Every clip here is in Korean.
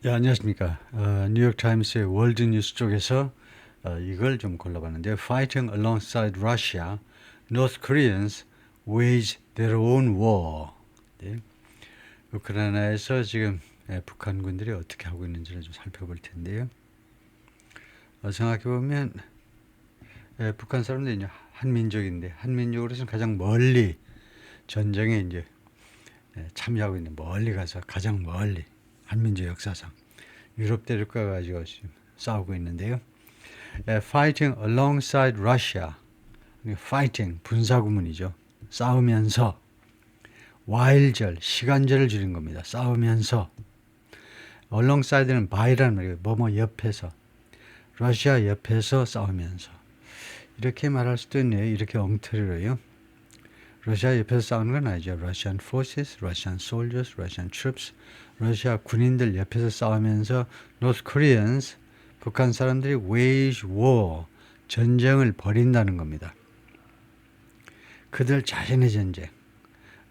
예, 안녕하십니까. 뉴욕타임스의 월드뉴스 쪽에서 이걸 좀 골라봤는데 Fighting alongside Russia, North Koreans wage their own war. 네. 우크라이나에서 지금 북한군들이 어떻게 하고 있는지를 좀 살펴볼 텐데요. 생각해보면 북한 사람들이 이제 한민족인데 한민족으로서는 가장 멀리 전쟁에 이제 참여하고 있는, 멀리 가서 가장 멀리 한민족 역사상 유럽 대륙과 가지고 지금 싸우고 있는데요. Fighting alongside Russia, fighting 분사구문이죠. 싸우면서, while절 시간절을 줄인 겁니다. 싸우면서. alongside는 by라는 말이에요. 뭐뭐 옆에서, 러시아 옆에서 싸우면서. 이렇게 말할 수도 있네요. 이렇게 엉터리로요. 러시아 옆에서 싸우는 건 아니죠. Russian forces, Russian soldiers, Russian troops. 러시아 군인들 옆에서 싸우면서 North Koreans, 북한 사람들이 wage war, 전쟁을 벌인다는 겁니다. 그들 자신의 전쟁.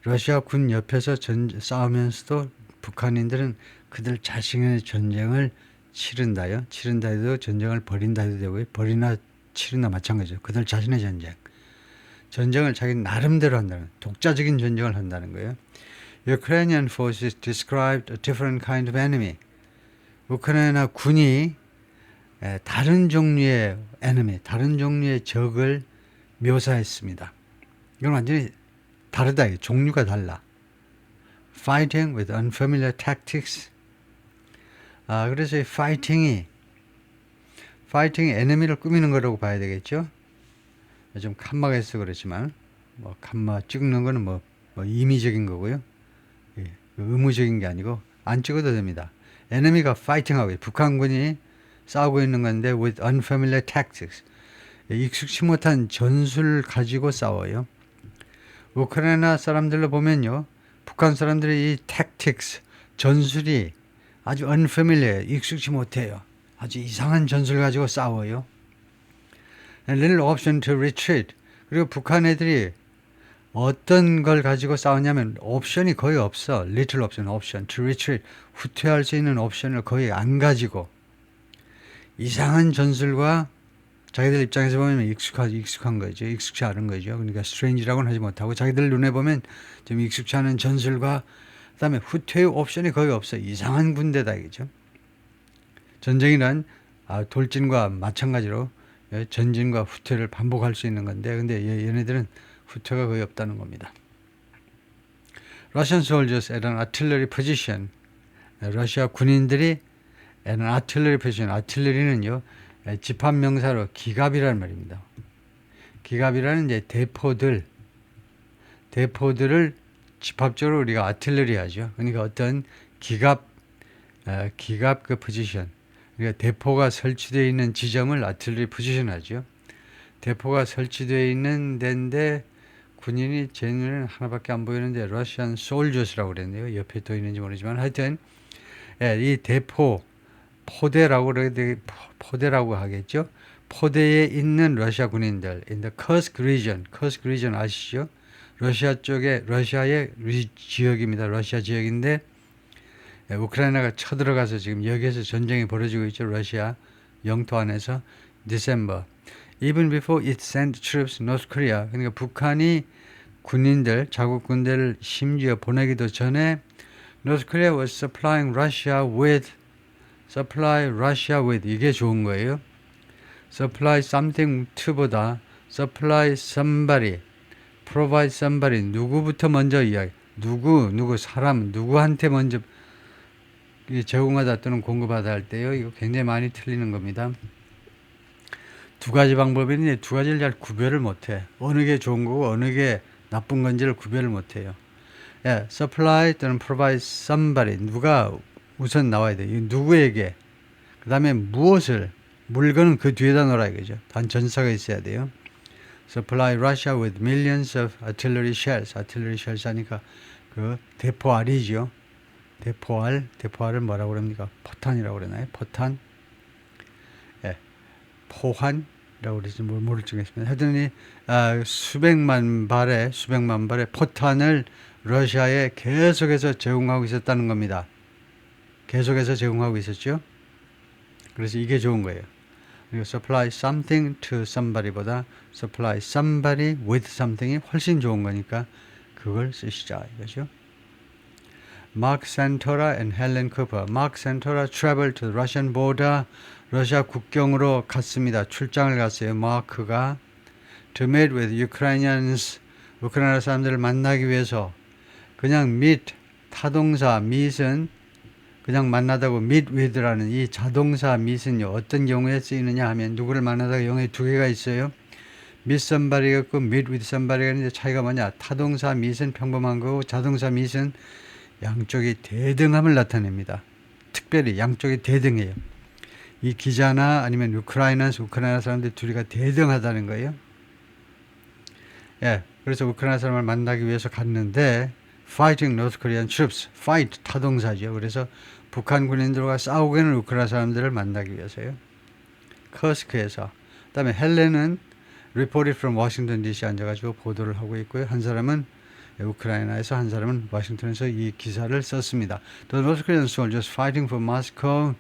러시아 군 옆에서 싸우면서도 북한인들은 그들 자신의 전쟁을 치른다요. 치른다 해도 전쟁을 벌인다 해도 되고요. 벌이나 치른다 마찬가지죠. 그들 자신의 전쟁. 전쟁을 자기 나름대로 한다는, 독자적인 전쟁을 한다는 거예요. Ukrainian forces described a different kind of enemy. 우크라이나 군이 다른 종류의 enemy, 다른 종류의 적을 묘사했습니다. 이건 완전히 다르다. 종류가 달라. Fighting with unfamiliar tactics. 그래서 이 fighting이 enemy를 꾸미는 거라고 봐야 되겠죠. 좀 칸마가 있어 그렇지만 뭐 칸마 찍는 거는 뭐 임의적인 거고요. 예, 의무적인 게 아니고 안 찍어도 됩니다. 에너미가 파이팅하고 북한군이 싸우고 있는 건데 with unfamiliar tactics, 익숙치 못한 전술 가지고 싸워요. 우크라이나 사람들로 보면요, 북한 사람들이 이 tactics, 전술이 아주 unfamiliar, 익숙치 못해요. 아주 이상한 전술 가지고 싸워요. little option to retreat. 그리고 북한 애들이 어떤 걸 가지고 싸우냐면 옵션이 거의 없어. little option to retreat. 후퇴할 수 있는 옵션을 거의 안 가지고 이상한 전술과 자기들 입장에서 보면 익숙한 거죠. 익숙치 않은 거죠. 그러니까 strange라고는 하지 못하고 자기들 눈에 보면 좀 익숙치 않은 전술과 그다음에 후퇴의 옵션이 거의 없어. 이상한 군대다 이거죠. 전쟁이란 돌진과 마찬가지로 전진과 후퇴를 반복할 수 있는 건데, 근데 얘네들은 후퇴가 거의 없다는 겁니다. Russian soldiers at an artillery position. 러시아 군인들이 at an artillery position. 아틀레리는요, 집합명사로 기갑이라는 말입니다. 기갑이라는 이제 대포들을 집합적으로 우리가 아틀레리 하죠. 그러니까 어떤 기갑 그 포지션. 그러니까 대포가 설치되어 있는 지점을 아틀레리 포지션 하죠. 대포가 설치되어 있는 데인데 군인이 제 눈에는 하나밖에 안 보이는데 Russian soldiers라고 그랬네요. 옆에 또 있는지 모르지만 하여튼 이 포대라고 하겠죠. 포대에 있는 러시아 군인들 in the Kursk region 아시죠? 러시아 쪽에 러시아의 지역입니다. 러시아 지역인데 우크라이나가 쳐들어가서 지금 여기에서 전쟁이 벌어지고 있죠. 러시아 영토 안에서. December. Even before it sent troops North Korea. 그러니까 북한이 군인들, 자국 군대를 심지어 보내기도 전에 North Korea was supplying Russia with 이게 좋은 거예요. Supply something to보다 supply somebody, provide somebody, 누구부터 먼저 이야기, 사람, 누구한테 먼저 제공하다 또는 공급하다 할 때요, 이거 굉장히 많이 틀리는 겁니다. 두 가지 방법이 있는데 두 가지를 잘 구별을 못해. 어느 게 좋은 거고 어느 게 나쁜 건지를 구별을 못해요. supply 또는 provide somebody, 누가 우선 나와야 돼. 누구에게, 그 다음에 무엇을, 물건은 그 뒤에다 놓으라 이거죠. 단 전사가 있어야 돼요. Supply Russia with millions of artillery shells. artillery shells 하니까 그 대포알이죠. 대포알을 뭐라고 그럽니까? 포탄이라고 그러나요? 포탄? 포환이라고 그러지 모를 적이 있습니다. 하여튼 수백만 발의 포탄을 러시아에 계속해서 제공하고 있었다는 겁니다. 계속해서 제공하고 있었죠. 그래서 이게 좋은 거예요. 그리고 supply something to somebody보다 supply somebody with something이 훨씬 좋은 거니까 그걸 쓰시자 이거죠. Mark Santora and Helen Cooper. Mark Santora traveled to the Russian border. 러시아 국경으로 갔습니다. 출장을 갔어요. 마크가 to meet with Ukrainians. 우크라이나 사람들을 만나기 위해서 그냥 meet 타동사 meet은 그냥 만나다고 meet with라는 이 자동사 meet은요. 어떤 경우에 쓰이느냐 하면 누구를 만나다가 영어에 두 개가 있어요. meet somebody가 있고 meet with somebody가 있는데 차이가 뭐냐. 타동사 meet은 평범한 거고 자동사 meet은 양쪽이 대등함을 나타냅니다. 특별히 양쪽이 대등해요. 이 기자나 아니면 우크라이나 사람들 둘이가 대등하다는 거예요. 예, 그래서 우크라이나 사람을 만나기 위해서 갔는데 fighting North Korean troops, fight 타동사죠. 그래서 북한 군인들과 싸우고 있는 우크라이나 사람들을 만나기 위해서요. 커스크에서. 그다음에 헬렌은 reported from Washington DC 앉아가지고 보도를 하고 있고요. 한 사람은 우크라이나에서, 한 사람은 워싱턴에서 이 기사를 썼습니다. The North Korean soldiers fighting for Moscow.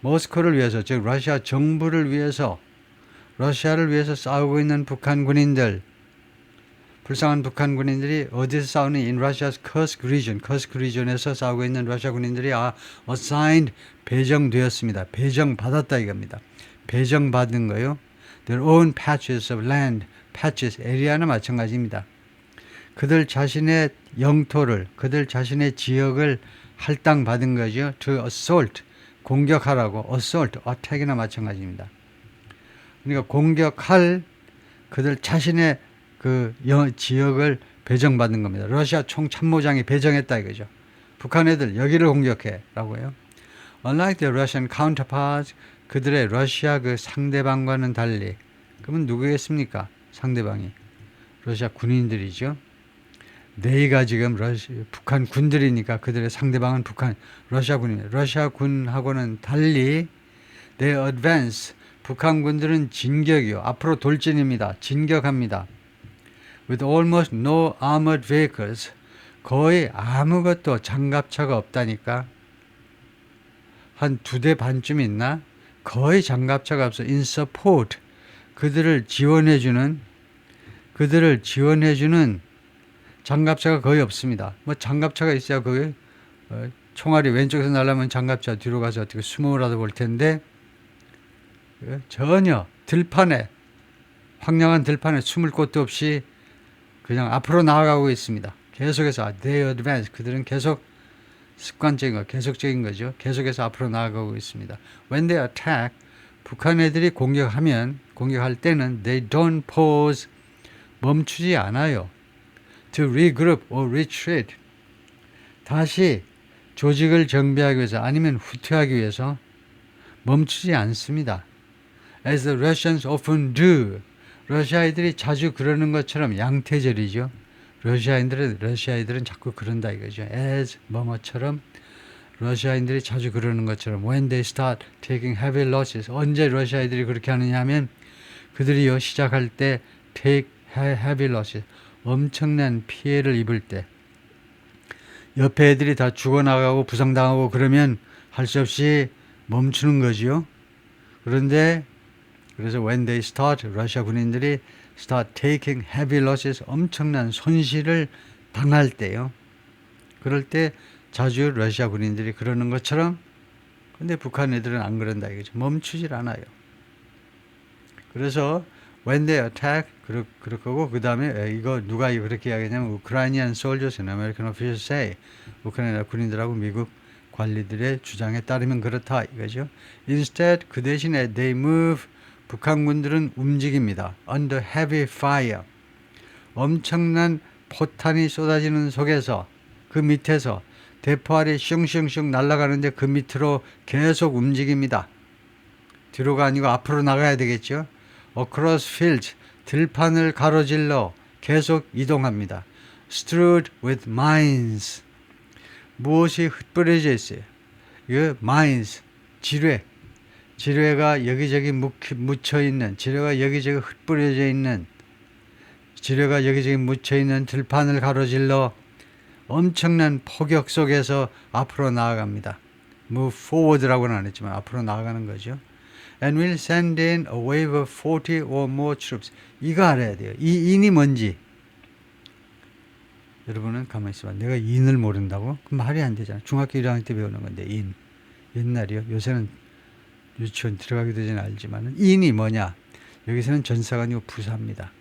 모스크바를 위해서, 즉 러시아 정부를 위해서, 러시아를 위해서 싸우고 있는 북한 군인들, 불쌍한 북한 군인들이 어디서 싸우는 in Russia's Kursk region, 커스크 리전에서 싸우고 있는 러시아 군인들이 assigned, 배정되었습니다. 배정받았다 이겁니다. 배정받은 거요. Their own patches of land, patches, 에리아나 마찬가지입니다. 그들 자신의 영토를, 그들 자신의 지역을 할당받은 거죠. To assault, 공격하라고. assault, attack이나 마찬가지입니다. 그러니까 공격할 그들 자신의 그 지역을 배정받는 겁니다. 러시아 총참모장이 배정했다 이거죠. 북한 애들 여기를 공격해 라고요. Unlike their Russian counterparts, 그들의 러시아 그 상대방과는 달리. 그러면 누구겠습니까? 상대방이. 러시아 군인들이죠. 네가 지금 북한 군들이니까 그들의 상대방은 러시아 군입니다. 러시아 군하고는 달리 they advance, 북한 군들은 진격이요. 앞으로 돌진입니다. 진격합니다. With almost no armored vehicles, 거의 아무것도 장갑차가 없다니까. 한 2대 반쯤 있나? 거의 장갑차가 없어. In support, 그들을 지원해주는 장갑차가 거의 없습니다. 뭐 장갑차가 있어야 거기 총알이 왼쪽에서 날라면 장갑차 뒤로 가서 어떻게 숨어라도 볼 텐데 전혀 황량한 들판에 숨을 곳도 없이 그냥 앞으로 나아가고 있습니다. 계속해서 they advance, 그들은 계속 습관적인 거, 계속적인 거죠. 계속해서 앞으로 나아가고 있습니다. When they attack, 북한 애들이 공격할 때는 they don't pause, 멈추지 않아요. To regroup or retreat, 다시 조직을 정비하기 위해서 아니면 후퇴하기 위해서 멈추지 않습니다. As the Russians often do, 러시아인들이 자주 그러는 것처럼 양태절이죠. 러시아인들은 자꾸 그런다 이거죠. As 뭐뭐처럼 러시아인들이 자주 그러는 것처럼 when they start taking heavy losses, 언제 러시아인들이 그렇게 하느냐 하면 그들이요 시작할 때 take heavy losses, 엄청난 피해를 입을 때, 옆에 애들이 다 죽어나가고 부상당하고 그러면 할 수 없이 멈추는 거지요. 그런데 그래서 when they start, 러시아 군인들이 start taking heavy losses, 엄청난 손실을 당할 때요. 그럴 때 자주 러시아 군인들이 그러는 것처럼, 근데 북한 애들은 안 그런다 이거죠. 멈추질 않아요. 그래서 when they attack, 그럴 거고, 그 다음에 이거 누가 그렇게 이야기하냐면 Ukrainian soldiers and American officials say, 우크라이나 군인들하고 미국 관리들의 주장에 따르면 그렇다 이거죠. Instead, 그 대신에 they move, 북한군들은 움직입니다. Under heavy fire, 엄청난 포탄이 쏟아지는 속에서, 그 밑에서 대포알이 슝슝슝 날아가는데 그 밑으로 계속 움직입니다. 뒤로가 아니고 앞으로 나가야 되겠죠. Across fields, 들판을 가로질러 계속 이동합니다. Strewed with mines, 무엇이 흩뿌려져 있어요. 그 mines, 지뢰가 여기저기 묻혀있는, 지뢰가 여기저기 흩뿌려져 있는, 지뢰가 여기저기 묻혀있는 들판을 가로질러 엄청난 폭격 속에서 앞으로 나아갑니다. move forward라고는 안 했지만 앞으로 나아가는 거죠. And will send in a wave of 40 or more troops. 이거 알아야 돼요. 이 in이 뭔지. 여러분은 가만히 있어봐. 내가 in을 모른다고? 그럼 말이 안 되잖아. 중학교 1학년 때 배우는 건데 in. 옛날이요. 요새는 유치원 들어가기도 전에 알지만 in이 뭐냐. 여기서는 전사가 아니고 부사입니다.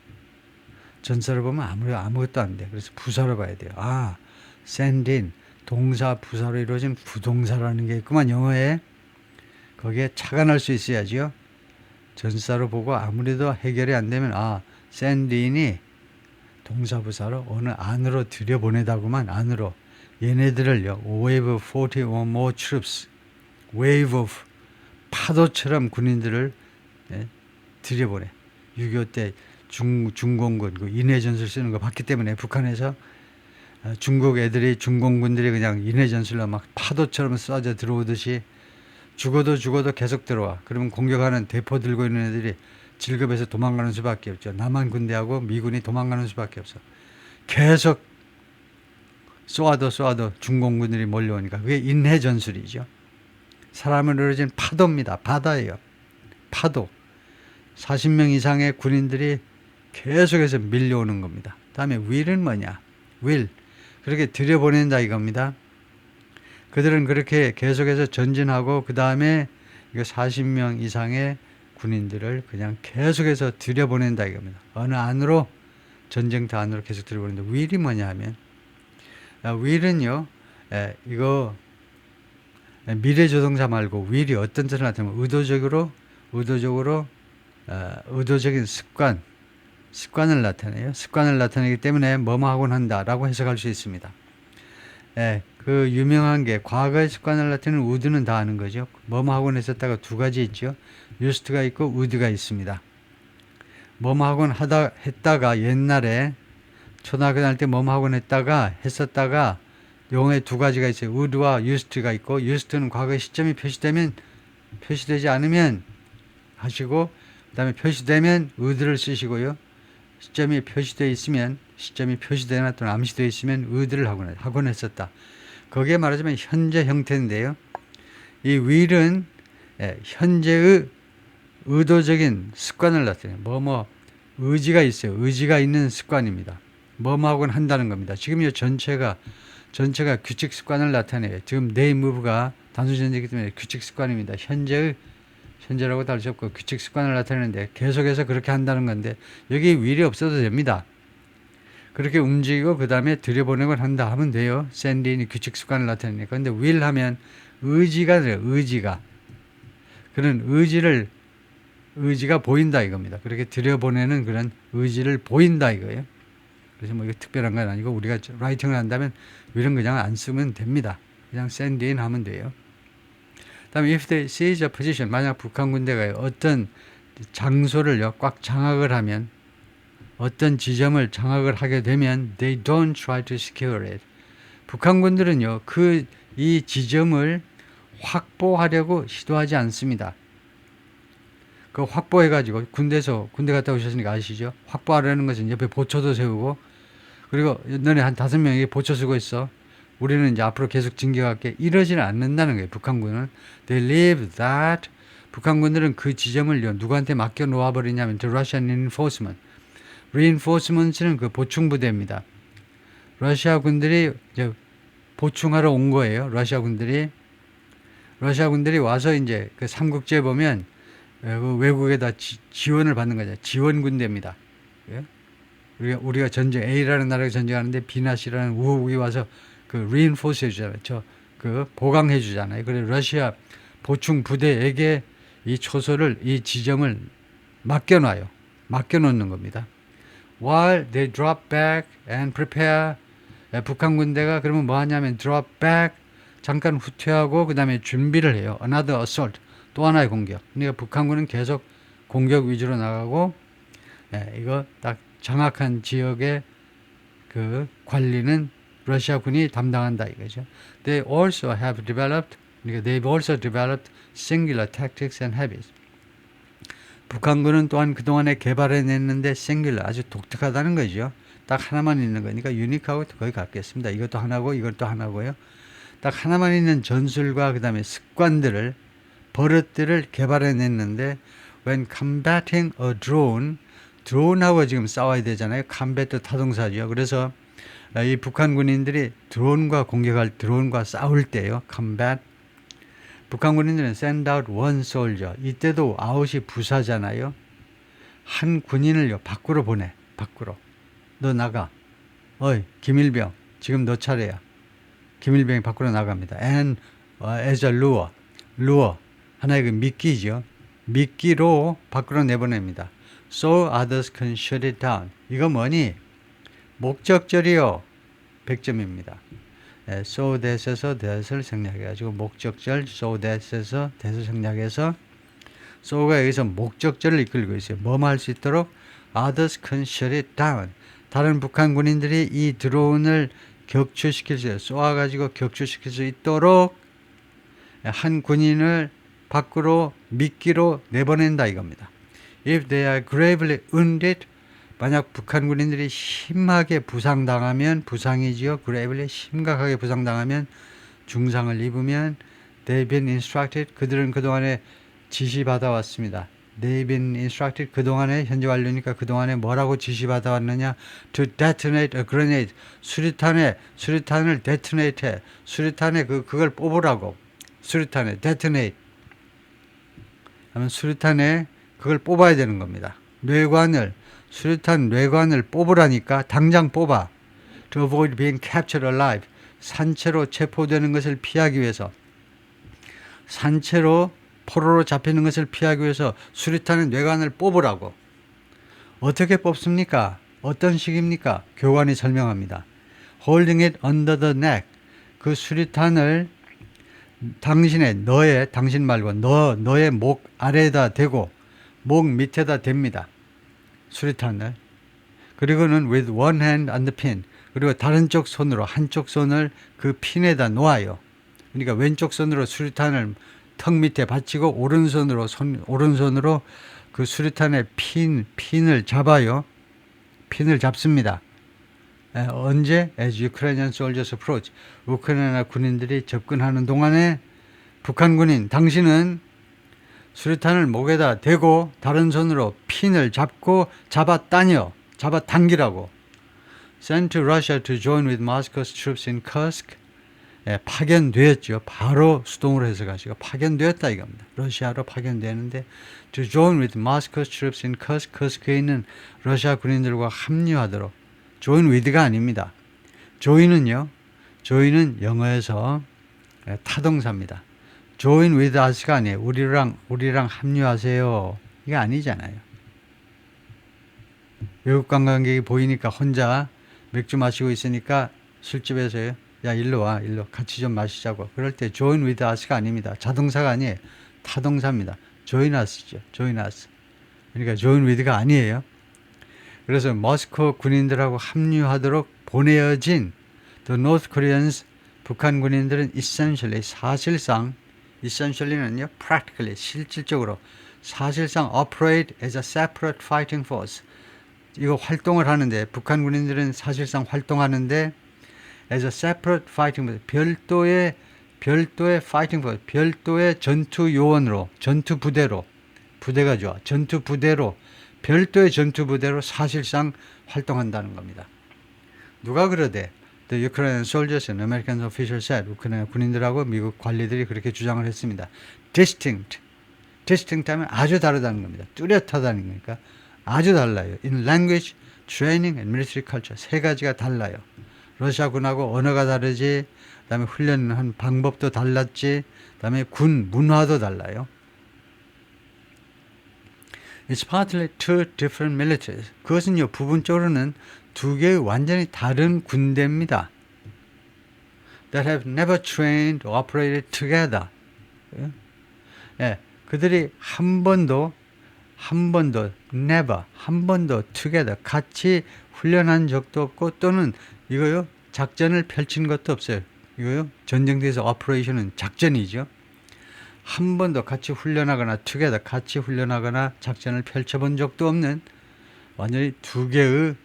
전사를 보면 아무것도 안 돼. 그래서 부사로 봐야 돼요. 아, send in. 동사, 부사로 이루어진 부동사라는 게 있구만, 영어에. 거기에 차가 날 수 있어야지요. 전사로 보고 아무래도 해결이 안 되면, 아, send in이 동사, 부사로 어느 안으로 들여보내다구만, 안으로. 얘네들을요, wave of 40 or more troops. wave of, 파도처럼 군인들을 들여보내. 6.25 때 중공군, 그 인해전술 쓰는 거 봤기 때문에 북한에서 중국 애들이, 중공군들이 그냥 인해전술로 막 파도처럼 쏴져 들어오듯이 죽어도 계속 들어와. 그러면 공격하는 대포 들고 있는 애들이 질급해서 도망가는 수밖에 없죠. 남한 군대하고 미군이 도망가는 수밖에 없어. 계속 쏘아도 중공군들이 몰려오니까 그게 인해전술이죠. 사람을 이루어진 파도입니다. 바다예요. 파도. 40명 이상의 군인들이 계속해서 밀려오는 겁니다. 다음에 will은 뭐냐? will. 그렇게 들여보낸다 이겁니다. 그들은 그렇게 계속해서 전진하고 그 다음에 40명 이상의 군인들을 그냥 계속해서 들여보낸다 이겁니다. 어느 안으로, 전쟁터 안으로 계속 들여보낸다. will이 뭐냐 하면, will은요, 이거 미래조동사 말고 will이 어떤 뜻을 나타내면 의도적인 습관을 나타내요. 습관을 나타내기 때문에 뭐뭐 하곤 한다라고 해석할 수 있습니다. 그 유명한 게 과거의 습관을 나타내는 would는 다 아는 거죠. 뭐뭐 하곤 했었다가 두 가지 있죠. used가 있고 would가 있습니다. 뭐뭐 하곤 했다가 옛날에 초등학교 다닐 때 뭐뭐 하곤 했었다가 용어에 두 가지가 있어요. would와 used가 있고, used는 과거의 시점이 표시되지 않으면 하시고, 그 다음에 표시되면 would를 쓰시고요. 시점이 표시되어 있으면, 시점이 표시되거나 또는 암시되어 있으면 would를 하곤 했었다. 거기에 말하자면 현재 형태인데요. 이 will은 현재의 의도적인 습관을 나타내요. 의지가 있어요. 의지가 있는 습관입니다. 뭐뭐 하곤 한다는 겁니다. 지금 이 전체가 규칙 습관을 나타내요. 지금 they move가 단수전제이기 때문에 규칙 습관입니다. 현재라고 할 수 없고 규칙 습관을 나타내는데 계속해서 그렇게 한다는 건데 여기 will이 없어도 됩니다. 그렇게 움직이고 그 다음에 들여보내곤 한다 하면 돼요. send in이 규칙 습관을 나타내니까. 근데 will 하면 의지가 돼요. 의지가. 그런 의지가 보인다 이겁니다. 그렇게 들여보내는 그런 의지를 보인다 이거예요. 그래서 뭐 이거 특별한 건 아니고 우리가 라이팅을 한다면 will은 그냥 안 쓰면 됩니다. 그냥 send in 하면 돼요. 다음에 if they seize a position, 만약 북한 군대가 어떤 장소를 꽉 장악을 하면, 어떤 지점을 장악을 하게 되면 they don't try to secure it. 북한 군들은요, 이 지점을 확보하려고 시도하지 않습니다. 그 확보해가지고 군대 갔다 오셨으니까 아시죠? 확보하려는 것은 옆에 보초도 세우고, 그리고 너네 한 5명이 보초 쓰고 있어. 우리는 이제 앞으로 계속 진격할게. 이러지는 않는다는 거예요. 북한군은. They leave that. 북한군들은 그 지점을 누구한테 맡겨 놓아버리냐면 the Russian reinforcement. reinforcement는 그 보충부대입니다. 러시아 군들이 이제 보충하러 온 거예요. 러시아 군들이 와서 이제 그 삼국지에 보면 그 외국에다 지원을 받는 거죠. 지원군대입니다. 우리가 A라는 나라가 전쟁하는데 B나 C라는 우호국이 와서 그 reinforce 해주잖아요. 그 보강해 주잖아요. 그래서 러시아 보충 부대에게 이 초소를, 이 지점을 맡겨놔요. 맡겨놓는 겁니다. While they drop back and prepare. 북한 군대가 그러면 뭐 하냐면 drop back, 잠깐 후퇴하고 그 다음에 준비를 해요. Another assault, 또 하나의 공격. 그러니까 북한군은 계속 공격 위주로 나가고, 이거 딱 장악한 지역의 그 관리는 러시아군이 담당한다 이거죠. They also have developed, 그러니까 they've also developed singular tactics and habits. 북한군은 또한 그동안에 개발해냈는데 singular, 아주 독특하다는 거죠. 딱 하나만 있는 거니까 유니크하고 거의 같겠습니다. 이것도 하나고 이것도 하나고요. 딱 하나만 있는 전술과 그 다음에 습관들을, 버릇들을 개발해냈는데, when combating a drone, 드론하고 지금 싸워야 되잖아요. combat 타동사죠. 그래서 이 북한 군인들이 드론과 싸울 때요. combat. 북한 군인들은 send out one soldier. 이때도 out이 부사잖아요. 한 군인을 밖으로 보내. 밖으로. 너 나가. 어이, 김일병. 지금 너 차례야. 김일병이 밖으로 나갑니다. And as a lure. lure. 하나의 그 미끼죠. 미끼로 밖으로 내보냅니다. So others can shut it down. 이거 뭐니? 목적절이요. 100점입니다. so that에서 that을 생략해가지고 목적절 so that에서 that을 생략해서 so가 여기서 목적절을 이끌고 있어요. 뭐뭐 할 수 있도록 others can shut it down. 다른 북한 군인들이 이 드론을 격추시킬 수 있어요. 쏘아가지고 격추시킬 수 있도록 한 군인을 밖으로 미끼로 내보낸다 이겁니다. If they are gravely wounded, 만약 북한 군인들이 심하게 부상당하면, 부상이지요. gravely 심각하게 부상당하면, 중상을 입으면, they've been instructed, 그들은 그동안에 지시받아왔습니다. They've been instructed, 그동안에 현재 완료니까 그동안에 뭐라고 지시받아왔느냐, to detonate a grenade, 수류탄을 detonate 해, 수류탄에 그걸 뽑으라고, 수류탄에 detonate 하면 수류탄에 그걸 뽑아야 되는 겁니다. 수류탄 뇌관을 뽑으라니까 당장 뽑아. To avoid being captured alive. 산채로 체포되는 것을 피하기 위해서, 산채로 포로로 잡히는 것을 피하기 위해서 수류탄의 뇌관을 뽑으라고. 어떻게 뽑습니까? 어떤 식입니까? 교관이 설명합니다. Holding it under the neck. 그 수류탄을 당신 말고 너의 목 아래에다 대고 목 밑에다 댑니다. 수류탄을. 그리고는 with one hand on the pin. 그리고 다른 쪽 손으로, 한쪽 손을 그 핀에다 놓아요. 그러니까 왼쪽 손으로 수류탄을 턱 밑에 받치고 오른손으로 그 수류탄의 핀을 잡아요. 핀을 잡습니다. 언제? As Ukrainian soldiers approach. 우크라이나 군인들이 접근하는 동안에 북한 군인, 당신은 수류탄을 목에다 대고 다른 손으로 핀을 잡아당기라고. Sent to Russia to join with Moscow's troops in Kursk. 파견되었죠. 바로 수동으로 해석하시고 파견되었다 이겁니다. 러시아로 파견되는데 to join with Moscow's troops in Kursk. 커스크에 있는 러시아 군인들과 합류하도록. join with가 아닙니다. join은 영어에서 타동사입니다. join with us가 아니에요. 우리랑 합류하세요. 이게 아니잖아요. 외국 관광객이 보이니까 혼자 맥주 마시고 있으니까 술집에서요. 야, 일로 와. 일로 같이 좀 마시자고. 그럴 때 join with us가 아닙니다. 자동사가 아니에요. 타동사입니다. join us죠. join us. 그러니까 join with가 아니에요. 그래서 모스코 군인들하고 합류하도록 보내어진 the North Koreans, 북한 군인들은 essentially는요, practically, 실질적으로, 사실상 operate as a separate fighting force. 이거 활동을 하는데, 북한 군인들은 사실상 활동하는데, as a separate fighting force, 별도의 fighting force, 별도의 전투 요원으로, 전투 부대로, 부대가 좋아, 전투 부대로, 별도의 전투 부대로 사실상 활동한다는 겁니다. 누가 그러대? The Ukrainian soldiers and American officials said. 우크라이나 군인들하고 미국 관리들이 그렇게 주장을 했습니다. Distinct 하면 아주 다르다는 겁니다. 뚜렷하다는 거니까 아주 달라요. In language, training and military culture. 세 가지가 달라요. 러시아군하고 언어가 다르지, 그 다음에 훈련한 방법도 달랐지, 그 다음에 군 문화도 달라요. It's partly two different militaries. 그것은요, 부분적으로는 두 개의 완전히 다른 군대입니다. That have never trained or operated together. 그들이 한 번도 together 같이 훈련한 적도 없고 또는 이거요 작전을 펼친 것도 없어요. 이거요 전쟁에서 operation은 작전이죠. 한 번도 같이 훈련하거나 together 같이 훈련하거나 작전을 펼쳐본 적도 없는 완전히 두 개의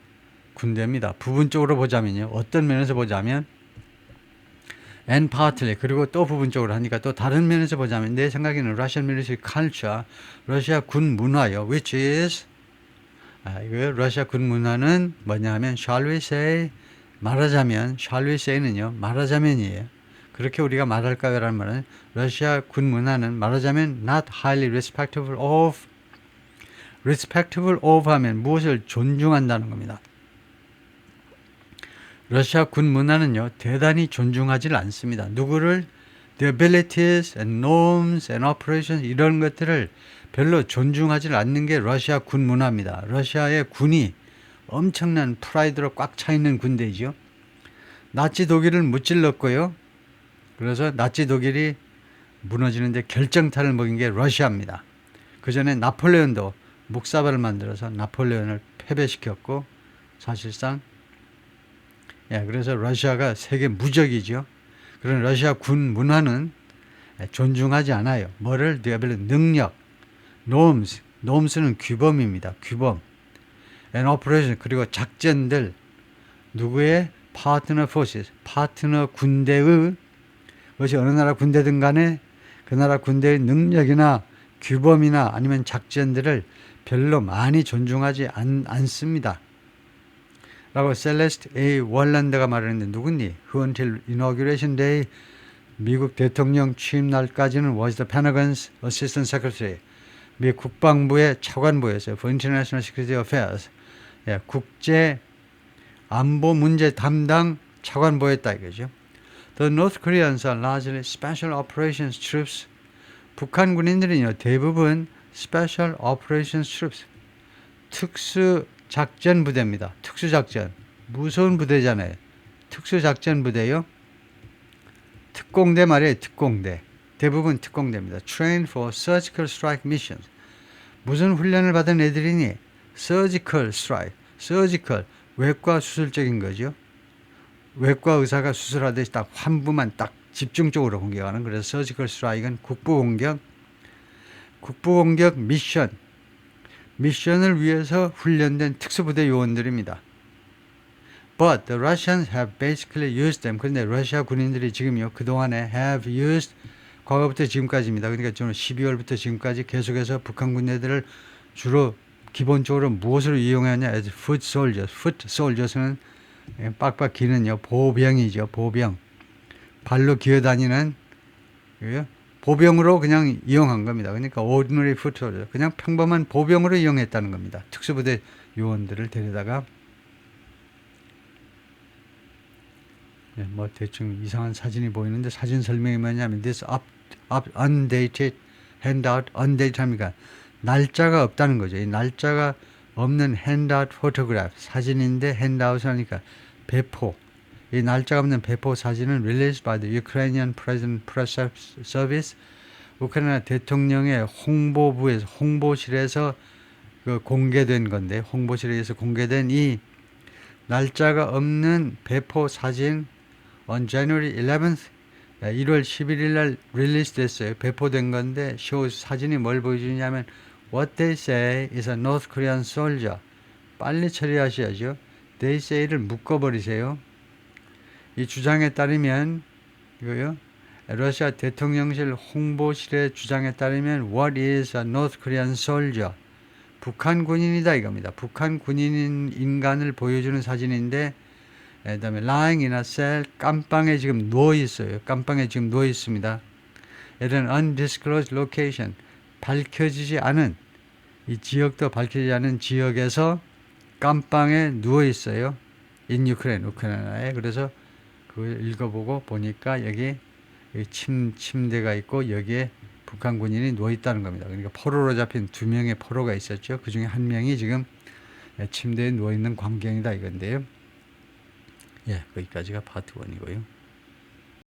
군대입니다. 부분적으로 보자면요. 어떤 면에서 보자면 and partly 그리고 또 부분적으로 하니까 또 다른 면에서 보자면 내 생각에는 Russian military culture 러시아 군 문화요 which is 이거 러시아 군 문화는 뭐냐 하면 shall we say 말하자면 shall we say는요 말하자면이에요. 그렇게 우리가 말할까요? 라는 말은 러시아 군 문화는 말하자면 not highly respectful of 하면 무엇을 존중한다는 겁니다. 러시아 군 문화는요 대단히 존중하지 않습니다. 누구를 the abilities and norms and operations 이런 것들을 별로 존중하지 않는 게 러시아 군 문화입니다. 러시아의 군이 엄청난 프라이드로 꽉 차 있는 군대이죠. 나치 독일을 무찔렀고요. 그래서 나치 독일이 무너지는데 결정타를 먹인 게 러시아입니다. 그 전에 나폴레온도 묵사발을 만들어서 나폴레온을 패배시켰고 사실상 그래서 러시아가 세계 무적이죠. 그런 러시아 군 문화는 존중하지 않아요. 뭐를? 능력, norms는 규범입니다. 규범. and operation 그리고 작전들 누구의? partner forces, 파트너 군대의 그것이 어느 나라 군대든 간에 그 나라 군대의 능력이나 규범이나 아니면 작전들을 별로 많이 존중하지 않습니다. 라고 셀레스트 A. 월란드가 말했는데 누구니? Who until inauguration day 미국 대통령 취임 날까지는 was the Pentagon's Assistant Secretary 미 국방부의 차관보였어요. For International Security Affairs 국제 안보 문제 담당 차관보였다 이거죠. The North Koreans are largely Special Operations Troops. 북한 군인들은요 대부분 Special Operations Troops 특수작전 부대입니다. 특수작전 무서운 부대잖아요. 특수작전 부대요. 특공대 말이에요. 특공대 대부분 특공대입니다. Trained for Surgical Strike Missions. 무슨 훈련을 받은 애들이니? Surgical Strike. Surgical 외과 수술적인 거죠. 외과 의사가 수술하듯이 딱 환부만 딱 집중적으로 공격하는 그래서 서지컬 스트라이크는 국부 공격 미션을 위해서 훈련된 특수부대 요원들입니다. But the Russians have basically used them. 그런데 러시아 군인들이 지금요 그동안에 have used 과거부터 지금까지입니다. 그러니까 저는 12월부터 지금까지 계속해서 북한 군대들을 주로 기본적으로 무엇으로 이용하냐? as foot soldiers. foot soldiers는 빡빡 기는요 보병이죠. 보병 발로 기어다니는 보병으로 그냥 이용한 겁니다. 그러니까 ordinary foot soldier 그냥 평범한 보병으로 이용했다는 겁니다. 특수부대 요원들을 데려다가 뭐 대충 이상한 사진이 보이는데 사진 설명이 뭐냐면 this undated handout undated 합니까? 날짜가 없다는 거죠. 이 날짜가 없는 handout photograph 사진인데 handout 하니까 배포 이 날짜가 없는 배포 사진은 released by the Ukrainian President Press Service 우크라이나 대통령의 홍보부에서 홍보실에서 공개된 건데 홍보실에서 공개된 이 날짜가 없는 배포 사진 on January 11th 1월 11일 날 릴리스 됐어요. 배포된 건데 사진이 뭘 보여주냐면 What they say is a North Korean soldier. 빨리 처리하셔야죠. They say를 묶어버리세요. 이 주장에 따르면 이거요. 러시아 대통령실 홍보실의 주장에 따르면 What is a North Korean soldier? 북한 군인이다 이겁니다. 북한 군인인 인간을 보여주는 사진인데 그다음에 lying in a cell 깜빵에 지금 누워 있어요. 깜빵에 지금 누워 있습니다. 이런 undisclosed location 밝혀지지 않은 이 지역도 밝혀지지 않은 지역에서 깜빵에 누워 있어요. in Ukraine 우크라이나에. 그래서 그걸 읽어보고 보니까 여기 침대가 있고 여기에 북한 군인이 누워 있다는 겁니다. 그러니까 포로로 잡힌 2명의 포로가 있었죠. 그 중에 한 명이 지금 침대에 누워 있는 광경이다 이건데요. 거기까지가 파트 1이고요.